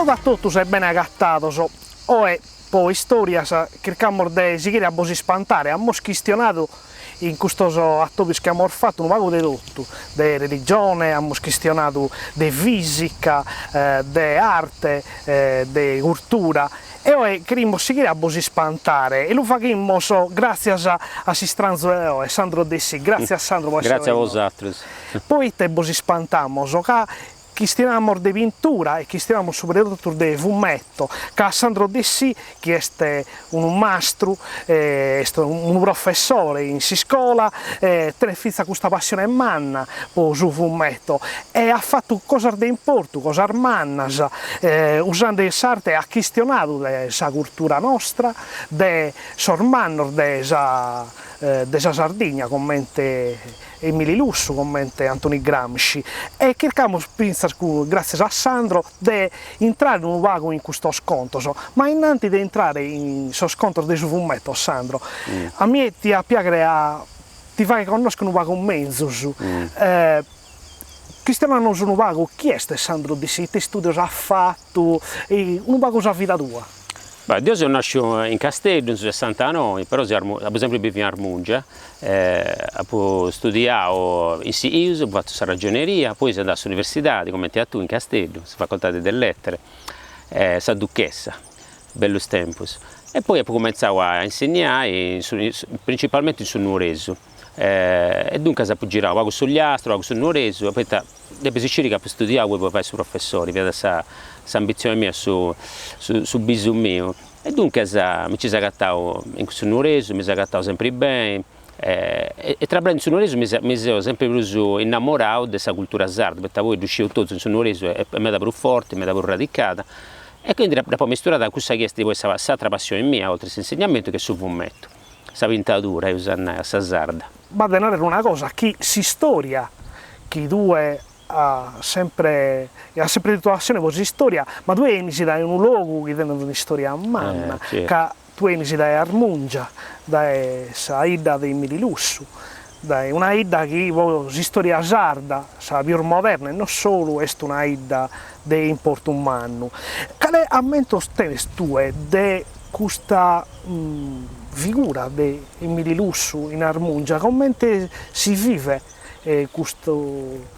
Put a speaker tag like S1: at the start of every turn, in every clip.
S1: Saluto a tutti e ben agattados. Oe, poi storia cercamos de seguire a vos spantare. Abbiamo questionato in questo attobis che abbiamo fatto un vago di tutto, di religione, abbiamo questionato di fisica, di arte, di cultura. E ora queremos seguire a vos spantare e lo facciamo grazie a Sistranzo e Sandro Dessi. Grazie Sandro.
S2: Grazie a vosaltros.
S1: Poi te vos spantamos, questionamos de pintura e questionamos soprattutto de fumetto, che Sandro Dessi, che è un maestro, un professore in scuola, ha questa passione manna su fumetto e ha fatto cose di importo, cose mannas, usando l'arte ha questionato la cultura nostra, de sormannos, de Sardegna, come Emili Lussu, come Antoni Gramsci, e cerchiamo, grazie a Sandro, di entrare un vago in questo scontro, ma innanzi di entrare in questo scontro di fumetto, Sandro, a me ti piace ti fai conoscere un vago mezzo, questionano un vago chi è Sandro di che studi ha fatto, un vago la vita tua.
S2: Beh, io sono nasciuto in Castello nel 69, però ho sempre vissuto in Armungia, ho studiato in CIUS, ho fatto la ragioneria, poi sono andato all'università, come tu in Castello, alla facoltà delle lettere, la Duchessa, bellus tempus. E poi ho cominciato a insegnare, principalmente sul Nuoreso. E dunque ho girato sugli astri, sul Nuoreso, poi dopo si cerca per studiare, poi fare su professori, via questa ambizione mia su bisogno mio. E dunque mi ci sono agattato in questo Nuoreso, mi sono agattato sempre bene, e tra l'altro in questo Nuoreso mi sono sempre più innamorato della cultura sarda, perché voi riuscivo tutto in questo Nuoreso è meta più forte, meta più radicata, e quindi dopo misturata a questa chiesta poi questa altra passione mia, oltre all'insegnamento, che è sul fumetto, questa pintatura, questa sarda.
S1: Ma denaro è una cosa, chi si storia, chi due ha sempre detto azione con storia, ma tu inizi da un luogo che tiene una storia a manna,
S2: certo.
S1: Che tu inizi da Armungia, da Ida di Emili Lussu, da una Ida che si storia sarda, sa più moderna e non solo è una Ida di importo umano. Quale aumento tieni tu di questa figura di Emili Lussu in Armungia? Come si vive questo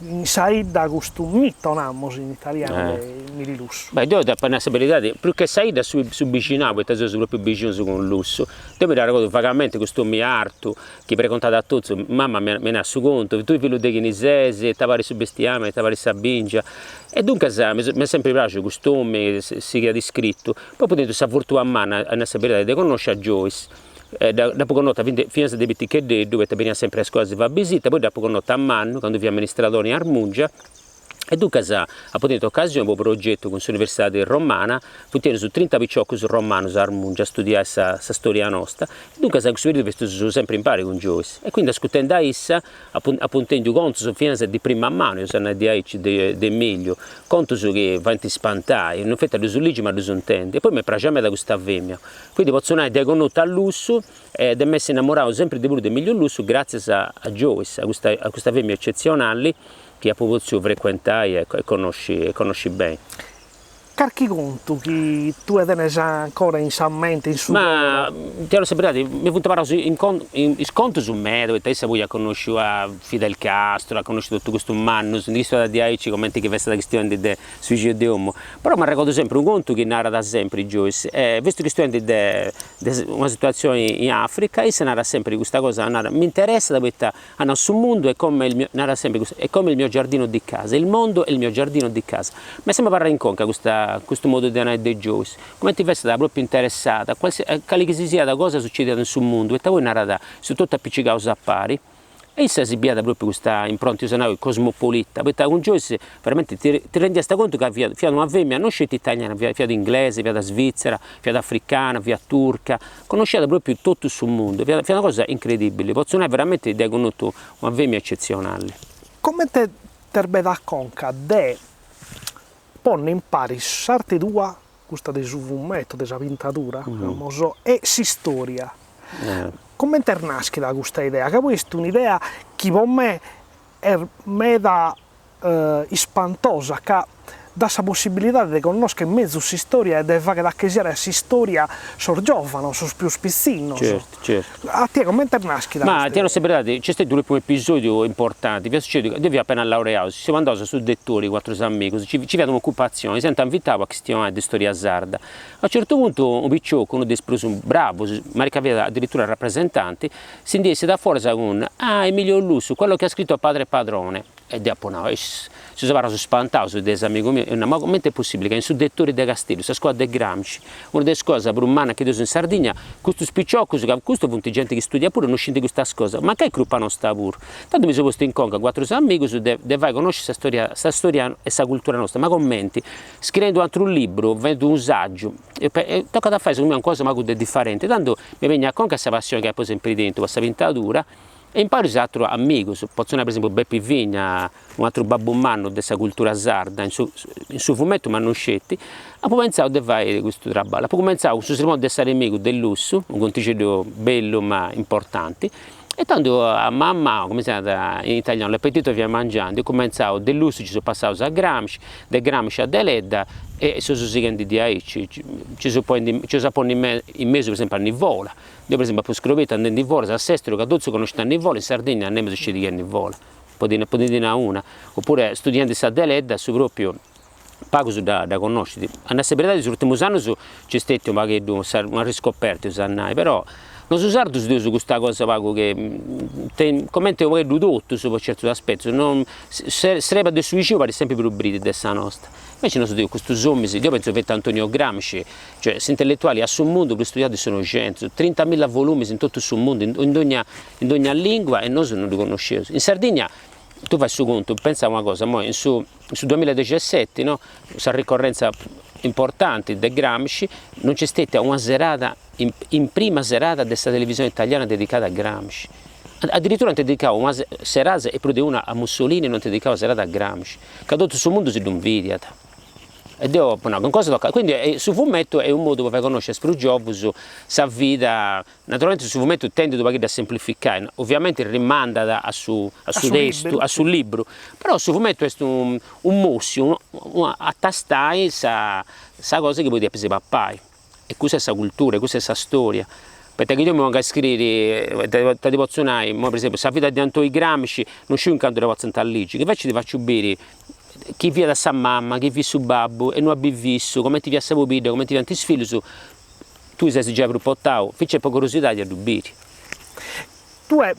S1: in Saida questo mito in italiano di Emili Lussu?
S2: Beh, io ho una stabilità, più che Saida su vicino, perché sono proprio vicino con Lussu. Io mi ricordo vagamente questo mio arto, che precontato a tutti, mamma me ne ha su conto, tu figlio di Chinisese, tavari su bestiame, tavari Sabingia. E dunque mi è sempre piaciuto questo nome, si è descritto. Poi potendo questa fortuna a mano, una stabilità di conoscere Joyce. Dopo che ho notato fino a debiti che dove veniva sempre a scuola si va a visita, poi dopo che ho notato a Manno, quando vi amministratore in Armungia, e dunque ha avuto occasione per un progetto con l'Università di Romana, puntare su 30 picciocchi su Romano, su Armungia, a studiare questa storia nostra, e dunque ha questo sempre in pari con Joyce. E quindi ascoltando essa, appuntando conto su fino di prima mano, io sono di Aici, di meglio, conto su che vanti spantai, non fate su leggi ma su intende, e poi mi piace da questa avvemia. Quindi posso andare diaconato al lusso ed è messo innamorato sempre di più del miglior lusso grazie a Joyce, a questa avvemia eccezionale che ha potuto frequentare e conosci bene.
S1: Carchi conto che tu hai ancora in mente in su?
S2: Ma ti ho sempre detto, mi ho parlato in sconto su me, dove te poi ha conosciuto Fidel Castro, ha conosciuto tutto questo manno, di storia di Aici, commenti che è stata questione di suicidio di uomo. Però mi ricordo sempre un conto che narra da sempre Joyce, visto che questione di una situazione in Africa, e se narra sempre questa cosa, mi interessa da questa, sul mondo è come narra sempre, è come il mio giardino di casa, il mondo è il mio giardino di casa. Mi sembra parlare in conca questo modo di andare dei Joyce, come ti vesti proprio interessata, quale che si sia da cosa succede nel suo mondo, e voi narrata su tutto appiccicato a pari, e si è esibita proprio questa impronta cosmopolita, perché con Joyce veramente ti rendi conto che via una femmina non scelta italiana, via inglese, via da Svizzera, via africana, via turca, conosceva proprio tutto sul mondo, via una cosa incredibile, posso dire veramente di conosciuto una femmina eccezionale.
S1: Come te da conca de ponne in pari sarte tua questa del fumetto, della pintatura, e si storia. Come te nasce da questa idea? Che questa è un'idea che per me è meda spantosa, che dà la possibilità di conoscere in mezzo questa storia e di fare da chiesere questa storia sul giovane, sul più spizzino.
S2: Certo, certo.
S1: A te come ti nasci da
S2: Ma ti hanno sempre c'è stato un episodio importante, vi succede che devi appena laureato, siamo andati su dettori, quattro amici, ci vedono un'occupazione, sento invitato a questione di storia sarda. A un certo punto un picciocco, uno despreso, un bravo, ma che aveva addirittura rappresentanti, si indisse da fuori con Emilio Lussu, quello che ha scritto Padre e Padrone. E dopo no, si sono spaventato dei amici miei, ma come è possibile che in su dettori di Castello, la scuola di Gramsci, una delle cose per un anno che in Sardegna, questo spicciocco, questo è gente che studia pure, non scende questa cosa, ma che è gruppo non sta pure. Tanto mi sono posto in conca quattro amici, devi conoscere questa storia e questa cultura nostra, ma commenti, scrivendo altro un libro, vendo un saggio, e tocca da fare secondo me una cosa ma differente, tanto mi viene a conca questa passione che hai poi sempre dentro, questa pintatura. E imparo un altro amico, posso per esempio Beppi Vigna, un altro babbo manno di questa cultura sarda, in suo fumetto ma non scetti, e poi pensavo di fare questo traballo, poi pensavo su di essere amico del Lussu, un conticello bello ma importante, e tanto a mamma, come si chiama in italiano, l'appetito via mangiando, io cominciavo del Lussu, ci sono passato a Gramsci, da Gramsci a Deledda, e sono seguendo di ahí, ci sono poi in mezzo per esempio a Nivola. Io per esempio a Puscrovetta andando a Nivola, a Sestero, che a Dozzo conosce a Nivola, in Sardegna non è uscito a Nivola, poi di una. Oppure studiando a Deledda, su proprio pago da conoscere. Alla segretaria dell'ultimo anno c'è stato una riscoperta, però non so sardo su questa cosa pago che commenti un po' tutto su certi aspetti, non sarebbe adesso vicino pare sempre più bridi dessa nostra. Invece non so dire questo zombie, io penso che Antonio Gramsci, cioè intellettuali a sul mondo per studiare sono 100, 30.000 volumi in tutto sul mondo, in ogni lingua e noi non li conoscevo. In Sardegna tu fai su conto, pensa a una cosa, su 2017, no, questa ricorrenza importante di Gramsci, non c'è stata una serata, in prima serata della televisione italiana dedicata a Gramsci. Addirittura non ti dedicavo una serata e più di una a Mussolini, non ti dedicavo una serata a Gramsci. Che tutto sul mondo si invidia. E dopo, no, con cosa tocca? Quindi su fumetto è un modo per far conoscere più giovani sa vita. Naturalmente su fumetto tende a semplificare, ovviamente rimanda a su testo, a sul libro, però su fumetto è un mosso, a tastare sa cosa che puoi dire per papà. E questa è questa cultura, questa è questa storia. Perché io mi vengo a scrivere, ti posso dire, per esempio, la vita di Antonio Gramsci, non c'è un canto di Vazzanta Ligi, che invece ti faccio bere chi viene da sa mamma, chi vive su babbo e non ha visto, come ti viene a sapere, come ti viene a sfilare, tu sei già preoccupato, c'è poca curiosità di addubire.
S1: Tu hai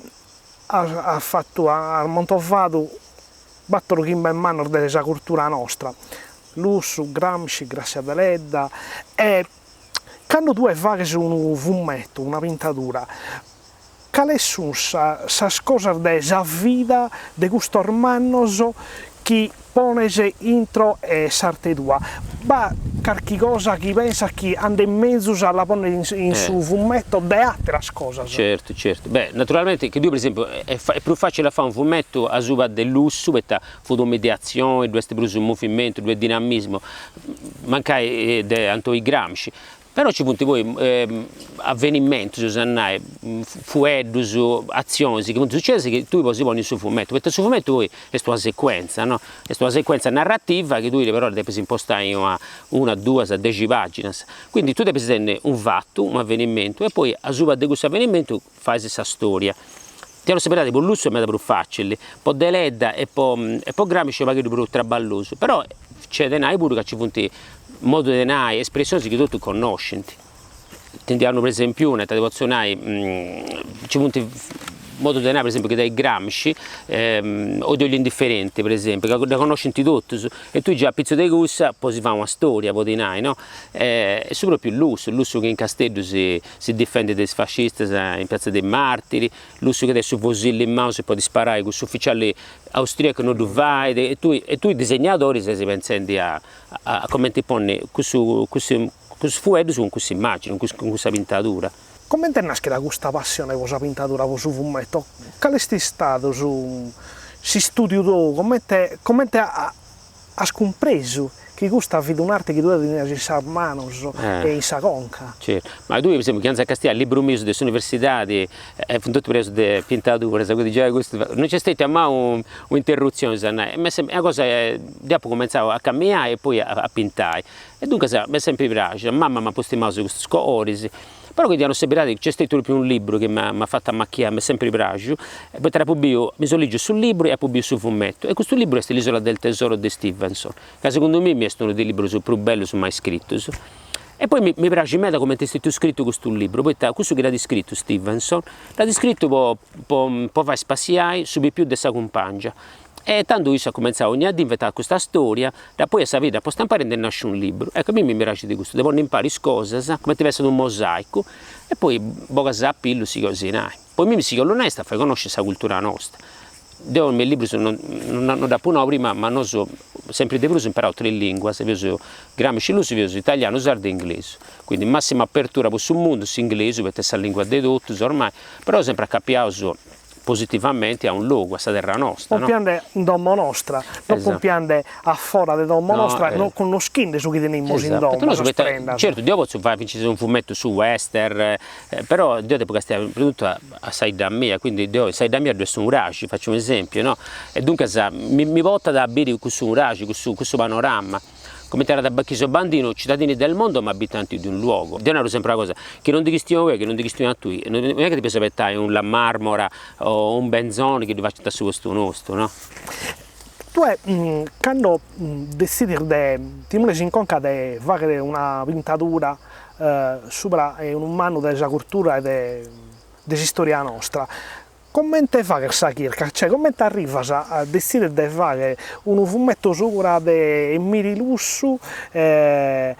S1: fatto, hai montovato, battere in mano della cultura nostra, Lussu, Gramsci, grazie a Deledda, e quando tu fai su un fumetto, una pintatura, quali sono le cose della vita di questo hermano che pone intro e sarte tua? Ma qualche cosa che pensa che anda in mezzo alla pone in suo fumetto di altre cose?
S2: Certo. Beh, naturalmente che tu per esempio è più facile fare un fumetto a suba del lusso, perché fotomediazione, due un movimento, due dinamismo, manca di Antonio Gramsci. Però ci punti voi avvenimenti, fuetti, azioni che succedono che tu puoi poni sul fumetto, perché sul fumetto poi è una sequenza, no? È una sequenza narrativa che tu però devi impostare in una, due, 10 pagine. Quindi tu devi prendere un fatto, un avvenimento e poi a suba di questo avvenimento fai questa storia. Ti hanno separato per Lussu è molto più facile, poi Deledda e poi Gramsci magari più traballoso, però c'è denaro pure che ci punti modo di denaro, espressioni che tu conosci. Tendiamo per esempio una tradizionale, ci punti modo di denaro per esempio che dai Gramsci o degli indifferenti per esempio, che la conosci tutti e tu già a pizzo di gussa poi si fa una storia po' di denaro, no? E soprattutto il Lussu che in Castello si difende dai fascisti in piazza dei Martiri, Lussu che adesso fucile in mano si può disparare con ufficiali austriaco non lo vai e tu i disegnatori si pensano a come ti pone questo fumetto con questa immagine, con questa pintatura.
S1: Come ti nasce da questa passione per questa pintatura, per questo fumetto? Qual è stato su studio tuo? Come ti hai compreso che questa è un'arte che tu devi in sa manos e in sa conca.
S2: Certo. Ma tu per esempio, che a Castiglia, il libro mio dell'università, tutto preso di pintatura, non c'è stata mai un'interruzione, è una cosa che dopo cominciavo a camminare e poi a pintare. E dunque mi è sempre piaciuto, mamma mi ha posto in mano questi colori, però quindi hanno separato che c'è stato proprio un libro che mi ha fatto ammacchiare, mi è sempre piaciuto, e poi tra pubblico, mi sono letto sul libro e pubblico sul fumetto, e questo libro è L'Isola del Tesoro di Stevenson, che secondo me è uno dei libri più belli mai scritti. E poi mi piace me da come è stato scritto questo libro, poi questo che l'ha descritto Stevenson, l'ha descritto per far spaziare su più di questa compagna. E tanto io ho cominciato ogni anno a inventare questa storia, da poi a sapere, dopo stampare e nasce un libro. Ecco, a me mi piace di questo, devo imparare cose, come se fosse un mosaico, e poi boga zappillo si cosinai. Poi mi si onesta, fai conoscere questa cultura nostra. Io i miei libri non da una prima, ma non so, sempre devo imparare 3 lingue, se vedo Gramsci, lo si vedo italiano, sardo e inglese. Quindi massima apertura per il mondo, inglese, perché è la lingua dei tutti ormai, però sempre a capiato positivamente a un luogo, questa terra nostra.
S1: Non piande in domo nostra, non piande a fora di domo nostra, con lo skin su chi teniamo in domo.
S2: Certo, io posso fare vincere un fumetto su western, però io devo stiamo prodotto assai da me, quindi io sai da me due sono un raggi, faccio un esempio, no? E dunque mi porta da abire questo un raggi, questo panorama. Come era da Bacchiso Bandino, cittadini del mondo ma abitanti di un luogo. Io sempre una cosa, che non ti cristiano che non ti cristiano a tu, non è che ti puoi aspettare un La Marmora o un Benzone che ti faccia su questo nostro, no?
S1: Tu quando decidi ti muovi in conca di fare una pintatura sopra un mano della cultura e della storia nostra, come ti fa questa chirca? Cioè, come ti arriva a decidere di fare un fumetto sopra di Emililussu e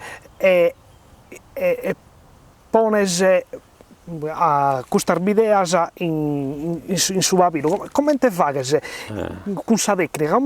S1: ponese a questa idea in suo papiro? Come ti fa con questa tecnica?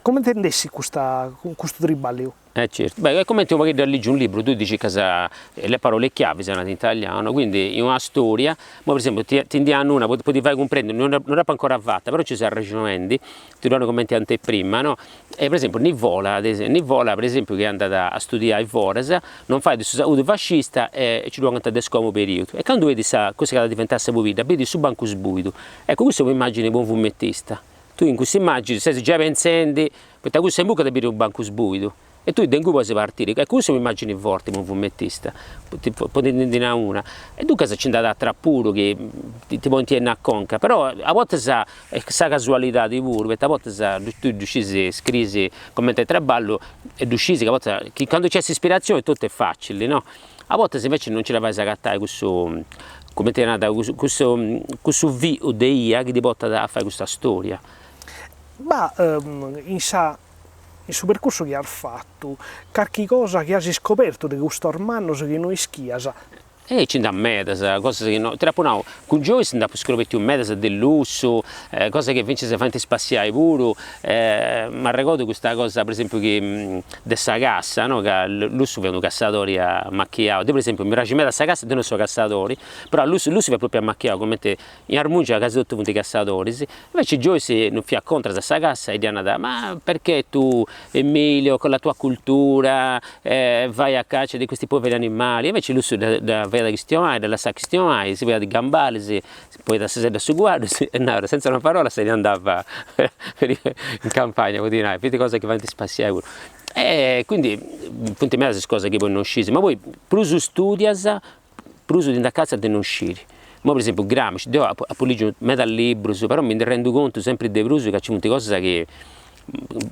S1: Come ti indessi questo tribalio?
S2: Certo. Beh, è come tu magari leggi un libro, tu dici che le parole chiave sono in italiano, quindi in una storia, ma per esempio ti indiano una, poi ti fai comprendere, non è ancora fatta, però ci sono ragionamenti, ti danno commenti anteprima, no? E per esempio Nivola per esempio che è andata a studiare a Foresa, non fa di saluto fascista e ci vuole cantare scomo periodo. E quando vedi cosa che diventasse vita, vedi su banco sbuito. Ecco, questa è un'immagine di buon fumettista. Tu in questa immagine, se già pensendi, perché questo è in buca di un banco sbuito. E tu da cui puoi partire, ecco questa è un'immagine forte di un fumettista, potete dire una. E tu cosa c'è da trappuro che ti mantiene a conca, però a volte sa casualità di pure, perché a volte tu riuscisi a scrivere come te traballo e riuscisi che a volte che quando c'è ispirazione tutto è facile, no? A volte se invece non ce la vai a cattare questo, come te è nata, questo vio di IA che ti porta a fare questa storia.
S1: Ma in suo percorso che hai fatto, qualche cosa che hai scoperto di questo Armando che noi schiasa?
S2: C'è da metas, cose che no, tra con Joyce andiamo a scoprire un metas del lusso, cose che invece si fanno spaziare pure, ma ricordo questa cosa per esempio che dessa cassa, no? Che il lusso è un cassatore a macchiato, per esempio mi piace questa cassa non sono cassatori, però il lusso va proprio a macchiato, come te in Armungia a casa tutti punti cassatori, invece Joyce non fi contro questa cassa e dice ma perché tu Emilio con la tua cultura vai a caccia di questi poveri animali, invece il lusso da veda cristiana, della sa cristiana, si vede di gambale, si poi da sera su guardo, no, senza una parola se ne andava in campagna, vuol dire, vedi cose che vanno a spaziare. E quindi, appunto, me le cose che poi non uscisi, ma poi più studias, più di andare a casa e non uscire. Ma per esempio Gramsci, io ho letto metà libro, però mi rendo conto sempre di Bruso che c'è molte cose che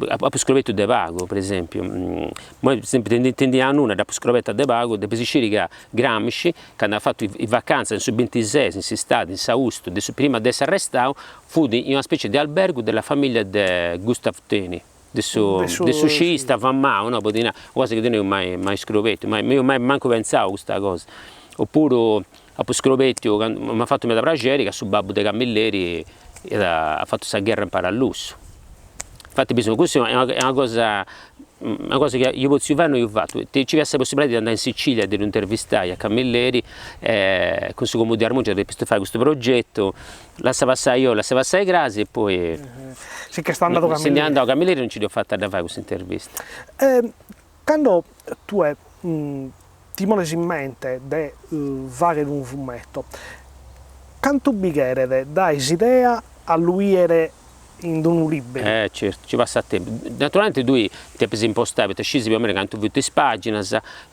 S2: ha scritto De Vago, per esempio, noi intendiamo una da scritto De Vago, da pesiciri che Gramsci, che hanno fatto le vacanze nel 26 in Stati, in Sausto, prima di essere arrestato, fu in una specie di albergo della famiglia di Gustav Teni. Adesso sciista, Van Mao, no? Cosa che non ho mai scritto, ma io mai manco pensavo a questa cosa. Oppure a Scrovetto, mi ha fatto una brageri che su Babbo dei Camilleri ha fatto questa guerra in lusso. Infatti questa è una cosa che io posso fare, non ho fatto. Ci avesse la possibilità di andare in Sicilia e di intervistare a Camilleri, con il suo comune di Armungia, per fare questo progetto, lascia passare io, lascia passare Grasi e poi...
S1: Sì, che sta andando
S2: a Camilleri non ci ho fatta da fare questa intervista.
S1: Quando tu ti moles in mente di fare un fumetto, quanto bighere dai idea a lui in un libro?
S2: Certo, ci passa tempo. Naturalmente tu devi impostare, perché scesi più o meno quanto vuoi le pagine,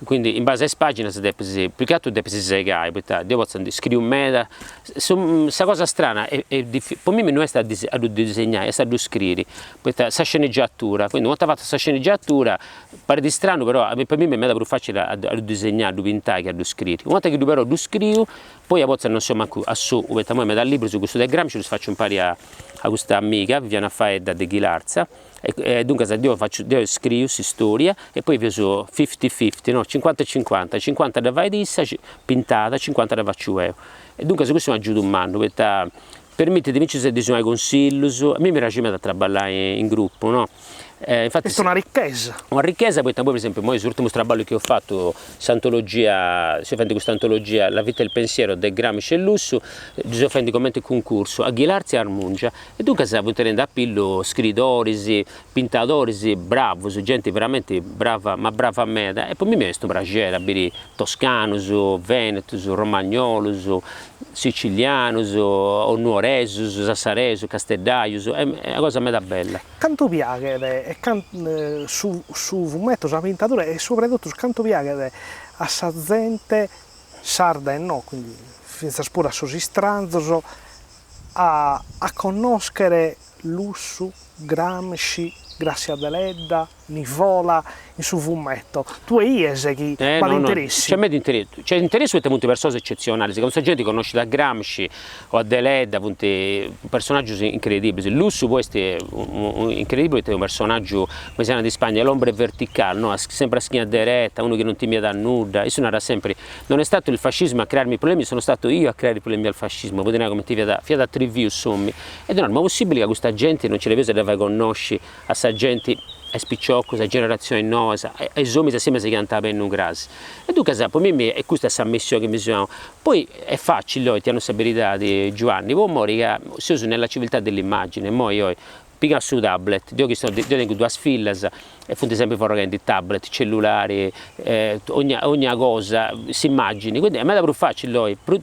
S2: quindi in base alle pagine devi, più che altro devi spiegare, perché io posso scrivere un meta, questa cosa strana, per me non è sta a disegnare, è sta a scrivere, perché questa sceneggiatura, quindi quando ho fatto questa sceneggiatura, pare di strano, però per me è più facile a disegnare, a pintare che a scrivere. Una volta che però lo scrivo, poi a volte non so manco a su, perché poi mi dà il libro su questo del Gramsci, lo faccio imparare a questa amica, Viviana Faedda di Ghilarza, e dunque io scrivo questa storia e poi uso 50-50, no? 50-50, 50 da vai di essa, pintata, 50 da faccio io. E dunque questo mi aiuta un anno, perché permette di vincere dei consigli, a me mi piace da lavorare in gruppo, no?
S1: Infatti è una ricchezza.
S2: Una ricchezza, poi per esempio, l'ultimo traballo che ho fatto, questa antologia La vita e il pensiero del Gramsci e Lussu, si offende come concorso a Ghilarza e Armungia, e dunque si può tenere a pillo scrittori, pintatori, bravi, gente veramente brava, ma brava a me, e poi mi è questo piacere, abili toscanos, venetos, romagnolos, sicilianos, nuoresos, sassaresos, casteddaios, è una cosa a me da bella.
S1: Quanto piace su fumetto, sulla pintatura e soprattutto quanto piace a sa gente sarda e no, quindi senza spura sosi stranzo, a conoscere Lussu, Gramsci, Grazia Deledda, Nivola in su fumetto. Tu e io chi ma interessi?
S2: C'è me di interesse, c'è interesse per molte persone eccezionali, secondo la gente conosce da Gramsci o a Deledda, personaggi incredibili. Lussu questo è incredibile, è un personaggio, come si chiama di Spagna, l'ombre verticale, no? Sempre a schiena diretta, uno che non ti mi dà nulla. Io sono sempre, non è stato il fascismo a crearmi problemi, sono stato io a creare i problemi al fascismo, vuol dire come ti via da trivio insomma. Ed è normale, possibile che questa gente non ce le vede deve conoscere a sa gente è spicciocco, a generazione nuova, e zomi assieme si canta per un grasi. E dunque, per me è questa la missione che bisogna. Poi è facile, ti hanno abilità di Giovanni, vuoi morire che si usa nella civiltà dell'immagine, io piga su tablet, io tengo due sfile e funti sempre fuori di tablet, cellulari, ogni cosa, si immagini, quindi a me è più facile, più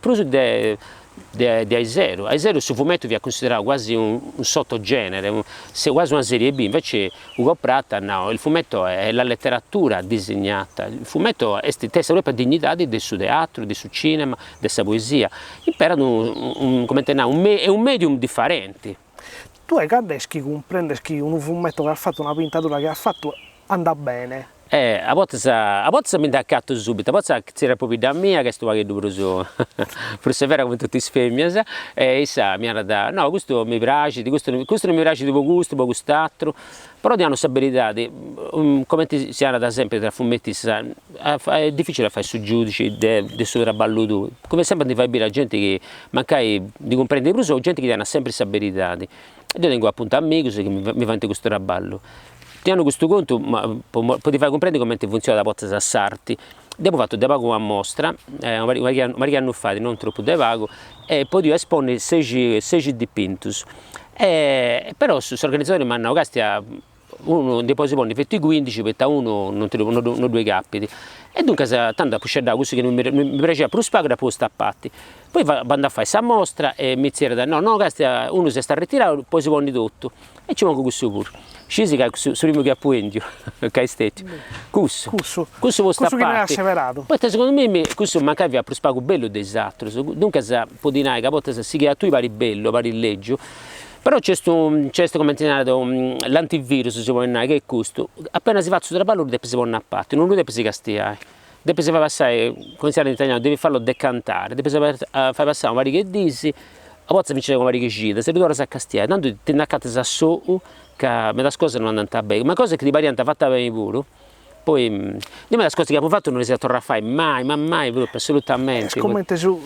S2: di A0 su fumetto vi ha considerato quasi un sottogenere, quasi una serie B, invece Ugo Pratt no, il fumetto è la letteratura disegnata, il fumetto è testa proprio dignità del suo teatro, del suo cinema, della poesia, imperano è un medium differente.
S1: Tu hai cadeschi comprendere che un fumetto che ha fatto una pintatura che ha fatto andà bene?
S2: A volte mi dà accatto subito, a volte c'era proprio da mia che sto facendo forse vera come tutti i femmine, e essa mi ha detto, no, questo mi piace, questo non mi piace di gusto, poi quest'altro, però ti hanno stabilità, come si ha da sempre tra fumetti, è difficile fare su giudici del suo traballo tu, come sempre ti fai bene la gente che mancai di comprendere più, gente che ti hanno sempre stabilità, io tengo appunto amici che mi fanno questo traballo. Ti hanno questo conto, ma potevi far comprendere come funziona la porta da Sarti. Abbiamo fatto da pago a mostra, vari anni fa, non troppo da pago, e poi espone 6 dipintos. Però gli organizzatori mi hanno chiesto uno dei poi si pone effetti 15 perché uno non due capiti. E dunque tanto a puscere questo che non mi piaceva più spago da poi stappati. Poi vado a fare questa mostra e mi dice no, uno si sta ritirando, poi si pone tutto. E ci manco questo pure. Scesi che sul primo che appunto, che è stato. Questo può
S1: che mi ha asseverato.
S2: Poi secondo me questo mancava più spago bello dell'altro. Dunque può dire che a volte si chiama tu pari bello, pari leggio. Però c'è questo commentinato l'antivirus, si può dire, che è questo. Appena si fa sul traballo deve si porre a parte, non lo deve si castigare. Deve si far passare, come si dice in italiano, devi farlo decantare, deve si far passare un vari che dici, a volte mi dice un vari che gira, se tu ora si castigare, tanto ti innaccate a solo, che le cose non andano bene, ma cose che di variante fatta bene pure. Poi, le cose che abbiamo fatto non si torna a fare mai, ma mai, assolutamente.
S1: Scommente su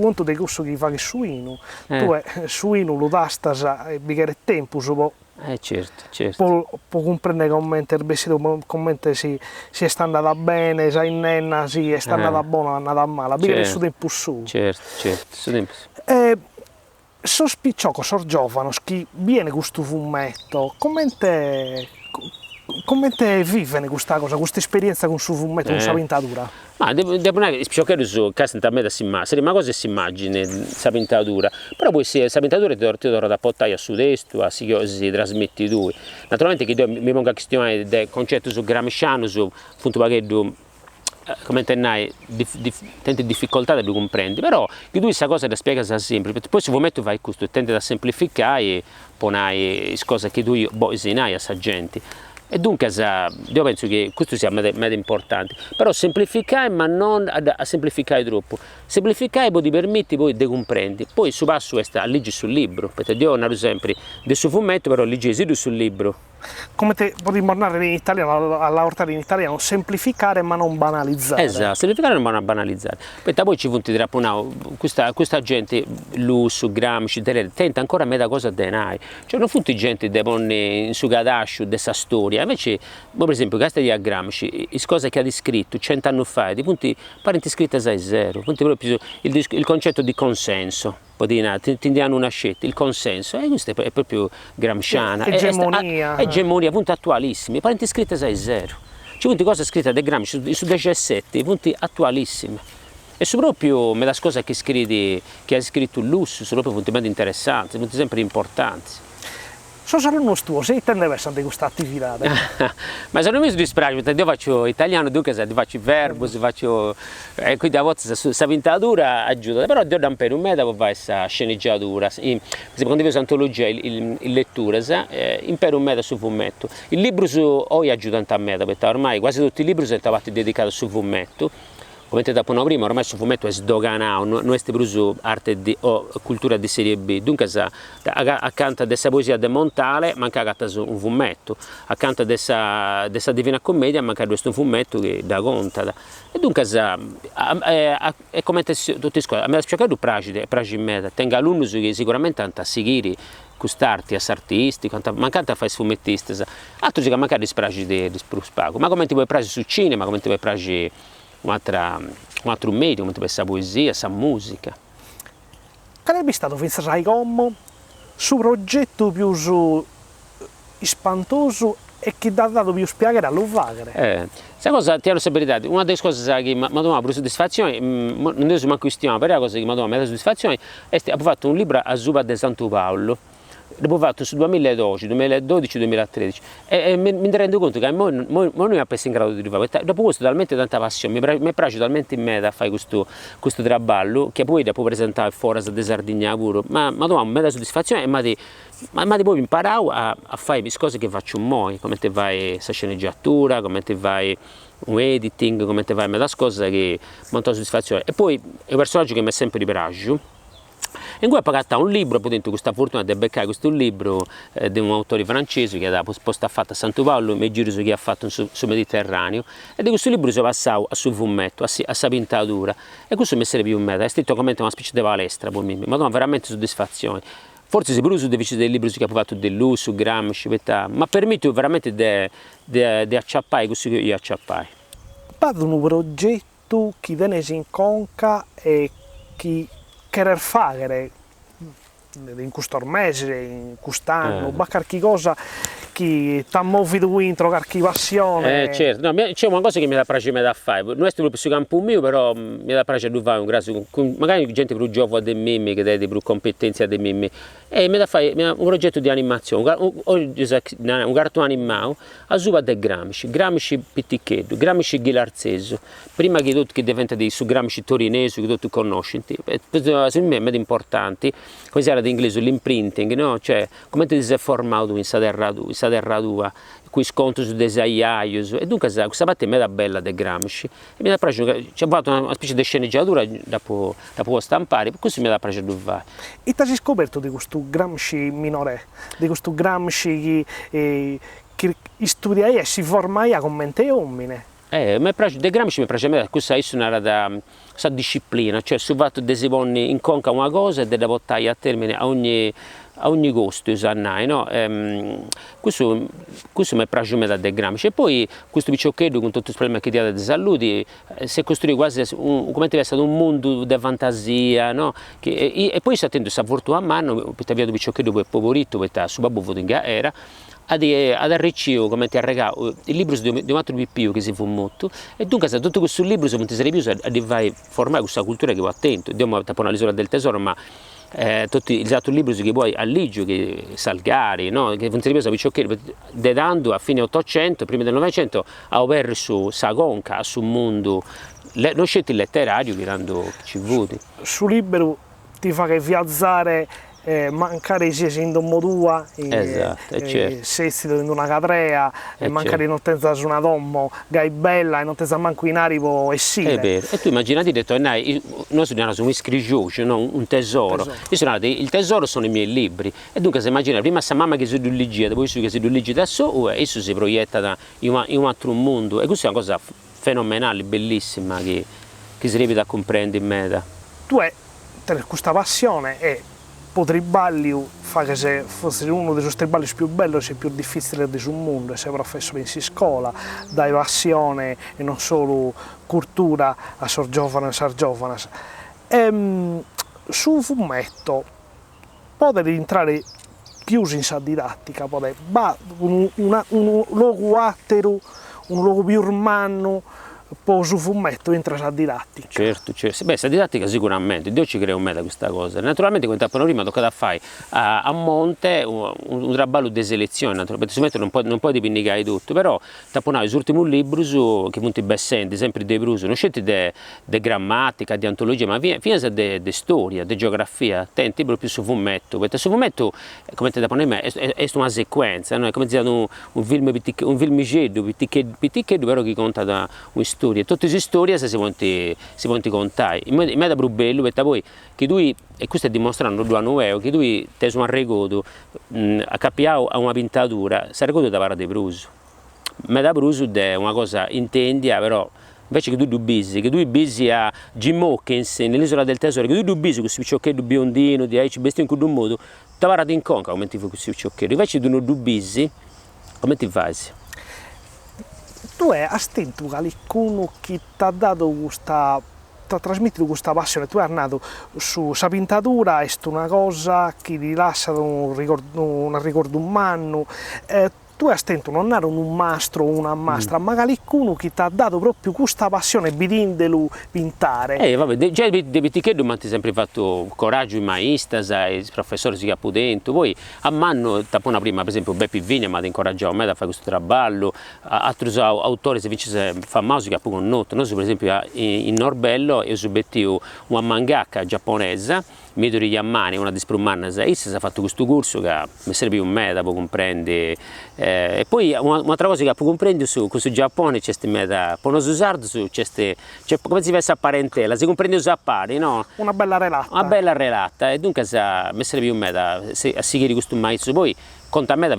S1: conto dei corsi che fa che suino, tu suino lo dastas e bighere tempo su
S2: certo.
S1: Può comprendere come il vestito, come si è andata bene, se in nenna si è andata buona, è andata male, bighere su tempo su.
S2: Certo, su tempo su.
S1: So spicciocco, so giovane, chi viene questo fumetto, come te vive questa cosa, questa esperienza con su fumetto, con questa pintura?
S2: Ma devo dire che giocare su casa a me da si immagina, ma cosa si immagina questa pintura, però poi se questa pintura ti dovrà da portare a sud-est, a si trasmetti tu. Naturalmente che io mi pongo la questione del concetto su gramsciano, su appunto perché come tennai tenti difficoltà di comprendere, però che tu questa cosa la spiega sempre, perché poi se fumetto fai questo, tende a semplificare e poni cose che tu insegnai a sa gente. E dunque io penso che questo sia molto importante, però semplificare ma non a semplificare troppo, semplificare poi ti permette poi di comprendere, poi su passo è a leggere sul libro, perché io non sempre del suo fumetto però leggi sul libro.
S1: Come te potremmo tornare in italiano, alla portare in italiano, semplificare ma non banalizzare.
S2: Esatto, semplificare ma non banalizzare. Poi ci punti di questa gente, Lusso, Gramsci, tenta ancora a me da cosa denai. Cioè non funti gente che pone in su gadascio dessa storia, invece, per esempio, questa di Gramsci, le cose che ha descritto 100 anni fa, di punti parenti scritte a zero, punti proprio il concetto di consenso. Ti danno una scelta, il consenso, e questo è proprio gramsciana, egemonia, punti attualissimi, parenti scritte a zero, ci punti cose scritte da Gramsci su 17, punti attualissime, e su proprio me la cosa che ha scritto Lusso, sono proprio punti molto interessanti, punti sempre importanti.
S1: Sono uno tuo, sei interessante di questa attività?
S2: Ma se non mi dispiace, perché io faccio italiano, dunque faccio verbo, faccio, quindi a volte questa pintura aiuta, però io non per un me devo fare questa sceneggiatura, quando io antologia in lettura, impero un me su fumetto. Il libro oggi aiuta a me, perché ormai quasi tutti i libri sono stati dedicati sul fumetto. Come ti detto prima, ormai il fumetto è sdoganato, non è più arte o cultura di serie B, dunque accanto a questa poesia de Montale manca un fumetto, accanto a questa Divina Commedia manca questo fumetto che da conta. E dunque è come tutte le cose, a me piace piace in me, tengo alunni che sicuramente hanno a seguire quest'arte, artisti, ma canto a fare fumettisti, altro che magari dispiace di spago, ma come ti puoi piace sul cinema, come ti puoi piace un altro medio, come questa poesia, questa musica.
S1: Qual è stato, pensa come, su progetto più spantoso e che ti ha dato più spiegare all'uvagare?
S2: Questa cosa, ti ho verità, una delle cose che mi ha dato più soddisfazione, non è una questione, però la cosa che mi ha dato soddisfazione è che ho fatto un libro a Zuba di Santo Paolo, l'ho fatto su 2012, 2012, 2013 e mi rendo conto che non mi ha preso in grado di arrivare, dopo questo talmente tanta passione, mi piace talmente in me da fare questo traballo che poi dopo presentare fuori di Sardegna pure, ma mi ha dato una soddisfazione e mi ha poi imparato a fare le cose che faccio moi, come te vai questa sceneggiatura, come te vai un editing, come te vai a cose che mi hanno soddisfazione. E poi è un personaggio che mi è sempre ripiaciuto. E poi ho pagato un libro, poi dentro questa fortuna di beccare questo libro di un autore francese che ha fatto a Santo Paolo, mi giro su che ha fatto sul Mediterraneo, e di questo libro sono passato a sul fumetto, a questa pintura, e questo mi serve più un metodo, è scritto come una specie di palestra, mi ha dato veramente soddisfazione. Forse se pure su dei libri che ho fatto di Lusso, su Gramsci, ma permette veramente di acciappare questo che io acciappai.
S1: Parlo di un progetto che tenesi in conca e che querer fare in questo mese, in quest'anno, qualche cosa che ti ha mosso dentro, qualche passione.
S2: Certo, no, c'è una cosa che mi piace da fare, non è proprio sul campo mio, però mi piace di fare un grasso, magari gente più giovane di me, che ha più competenze di me, e mi da fare un progetto di animazione, un cartone animato a Zuba de Gramsci Pittichetto, Gramsci Ghilarzeso, prima che tutto che diventa su Gramsci torinese, che tutti conoscenti, secondo me è molto importante, come si era in inglese l'imprinting, no? Cioè come ti sei formato in questa terra tua, qui sconto su dei aiaios, e dunque questa parte è bella di Gramsci, e mi piace, ci ho fatto una specie di sceneggiatura dopo stampare, questo mi piace di fare.
S1: E ti hai scoperto di questo Gramsci minore, di questo Gramsci che studia e si forma come te uomini?
S2: De Gramsci mi piace a me questa questa disciplina, cioè su fatto di si pone in conca una cosa e deve portare a termine a ogni costo, no? Questo mi piace a me da De Gramsci. E poi questo piccioccheddo con tutti i problemi che ha di salute si è costruito quasi come deve essere un mondo di fantasia, no? E poi si attende questa fortuna a mano, perché via di piccioccheddo poi poverito, perché su babbo voto in era, ad arricchire come ti arregato il libro di un altro più che si fu molto e dunque se tutto questo libro se non ti sarebbe più a formare questa cultura che va attento andiamo a l'isola del tesoro ma tutti gli altri libri che poi a Ligio che Salgari no? Che non sarebbe più che dedando a fine 800 prima del 900 a operare su Sagonca su mondo non scelti letterario che dando ci vuoti
S1: su libro ti fa che viaggiare mancare sia in Domodua,
S2: esatto,
S1: se in una catrea, mancare in ottenza su una dommo, gai bella, in ottenza manco in arivo e sì.
S2: È vero, e tu immaginati detto, noi sono su un iscrigioce, no? Un tesoro. Io sono andato, il tesoro sono i miei libri, e dunque se immagina prima sa mamma che si diligia, poi su che si diligia da solo, e esso si proietta in un altro mondo, e questa è una cosa fenomenale, bellissima, che si riesce a comprendere in meta.
S1: Tu hai questa passione e potrei fa che se fosse uno dei suoi balli più belli e più difficili del mondo, sei professore in scuola, dai passione e non solo cultura a sor giovane e sor giovane. Su fumetto potete entrare chiusi in sa didattica, ma un luogo attero, un luogo più umano, poi su fumetto entra la didattica.
S2: Certo, certo. Beh, la didattica sicuramente, Dio ci crea un meta questa cosa. Naturalmente, come tappono prima, tocca da fare a monte un traballo di selezione, naturalmente non puoi dipingere tutto, però tapponare l'ultimo libro che molti bessendi, sempre di Bruso, non scetti di grammatica, di antologia, ma fino di storia, di geografia, tenti proprio su fumetto, perché su fumetto, come ti tappono prima, è una sequenza, no? È come dire un film piticcheddo, però che conta da una storia. Tutte queste storie si possono contare. In me da bello, perché poi che tu, e questo è dimostrando due anni che tu ti sei un regodo a capiare a una pintatura, si regodo da parte di Bruso. Me da Bruso è una cosa intendia, però invece che tu dubisi, a Jim Hawkins nell'isola del tesoro, che tu dubisi questo picciocchino biondino, di ci vesti in quel modo, ti parati in conca come ti fa questo picciocchino, invece tu non dubisi, come ti fai?
S1: Tu hai attento qualcuno che ti ha dato questa, ti ha trasmesso questa passione, tu hai nato su questa pintatura, è una cosa che ti lascia un ricordo umano, tu hai attento non ero un mastro o una mastra, ma qualcuno che ti ha dato proprio questa passione vedendolo pintare.
S2: Vabbè, già di piticcheddo mi hanno sempre fatto coraggio i maestri, i professori si dentro, poi a mano tappona prima per esempio Beppi Vigna mi ha incoraggiato me a fare questo traballo, altri autori se vince famosi che appunto noto, per esempio in Norbello io subettivo una mangaka giapponese, Midori Yamane, una di Sprummanna, e si è fatto questo corso che mi serve un meta per comprendere. E poi un'altra cosa che può comprendere su questo Giappone c'è queste meta, per non usare su c'è come si vede a parentela, si comprende usare pari, no?
S1: Una bella relata.
S2: Una bella relata, e dunque mi serve un meta, a seguire questo maestro. Poi conta a me da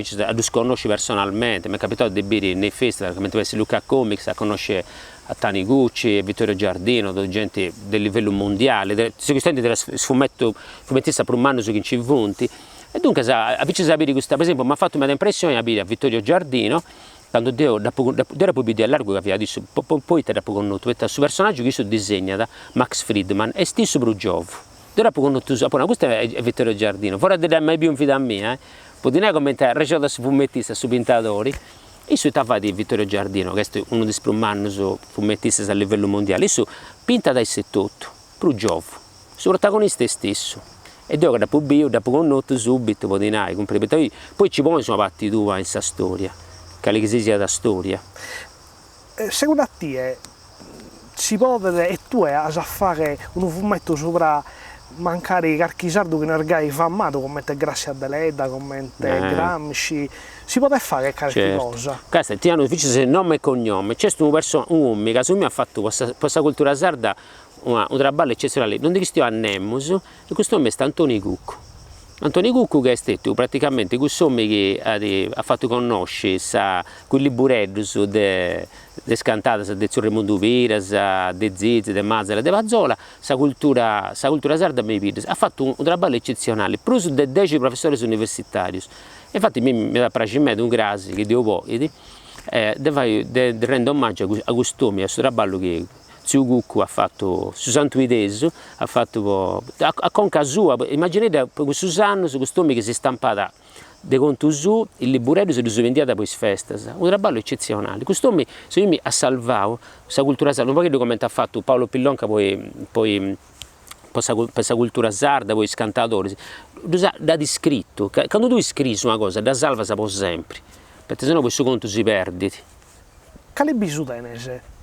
S2: conosci personalmente, mi è capitato di bere nei festival, come tu vedi Luca Comics, a conoscere a Taniguchi e Vittorio Giardino, gente del livello mondiale, questioni della fumettista per un anno su chi ci vunti. E dunque, a sapere questa, per esempio, mi ha fatto una impressione a Vittorio Giardino, quando era poi di largo che aveva detto, poi te dopo conosciuto, questo personaggio che si disegna da Max Friedman è stesso Brugiov. Dopo conosciuto, questo è Vittorio Giardino, fuori di mai più un fido a me, potete commentare, recita su fumettista, su pintatori. E su età di Vittorio Giardino, che è uno dei primi fumettisti a livello mondiale, su pinta dai 78, Brugiov, su protagonista stesso. E dopo conosco subito, poi ci sono fatti due in questa storia, che si sia da storia.
S1: Secondo te, si può e tu hai a fare un fumetto sopra mancare Carchisardo che non è fammato come grazie a Deleda, come Gramsci, si può fare qualche cosa?
S2: Questo ti hanno difficile nome e cognome, c'è un uomo che su me ha fatto questa cultura sarda un traballo eccezionale, non dico a Nemmus, e questo nome è Antoni Cucco. Antoni Cucco che è stato praticamente questo che ha fatto conoscere quei libureddi de scantate de Zurremondo Viras, de Zizi, de Mazzara, de Vazzola, sa cultura sarda ha fatto un traballo eccezionale, plus de 10 professori universitari. Infatti mi da piacere un grasi che Dio vuoi, rendo omaggio a questo uomo, a questo traballo che Zio Cucco ha fatto su Santuideso, ha fatto a conca sua, immaginate per questo anno su questo uomo che si è stampata de conto su, il liburello si è vendiato poi festas, un traballo eccezionale. Questo mi, ha salvato questa cultura sarda, un po' come ha fatto Paolo Pillonca poi per questa cultura sarda, poi scantatori, da descritto, quando tu scrivi una cosa, da salva sa per sempre, perché sennò questo conto si perde.
S1: Quale bisu tenese?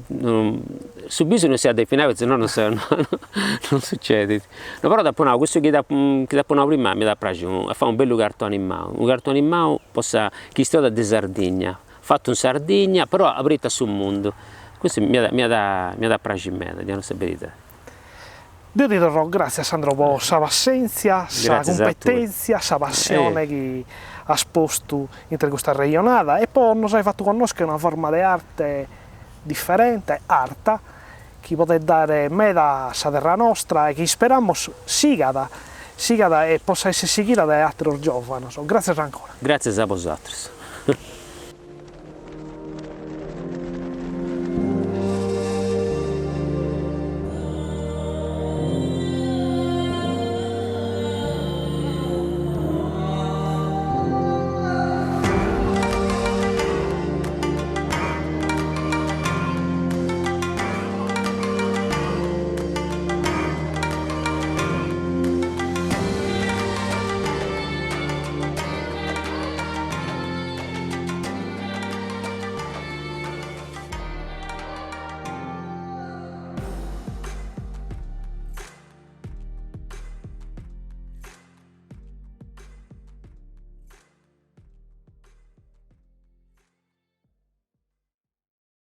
S2: Su bisogno non si ha definito, perché sennò non succede. No, però dopo no, questo che dopo prima mi dà piacere, fa un bello cartone animato, che sta da Sardegna, fatto in Sardegna, però aperto sul mondo. Questo mi dà piacere, di questa verità.
S1: Io ti darò grazie a Sandro per la pazienza, la competenza, la passione che ha esposto in questa regionale e poi ci hai fatto conoscere una forma di arte differente, arta, che può dare meda a terra nostra e che speriamo sigada e possa essere seguita da altri giovani. Grazie ancora.
S2: Grazie a voi.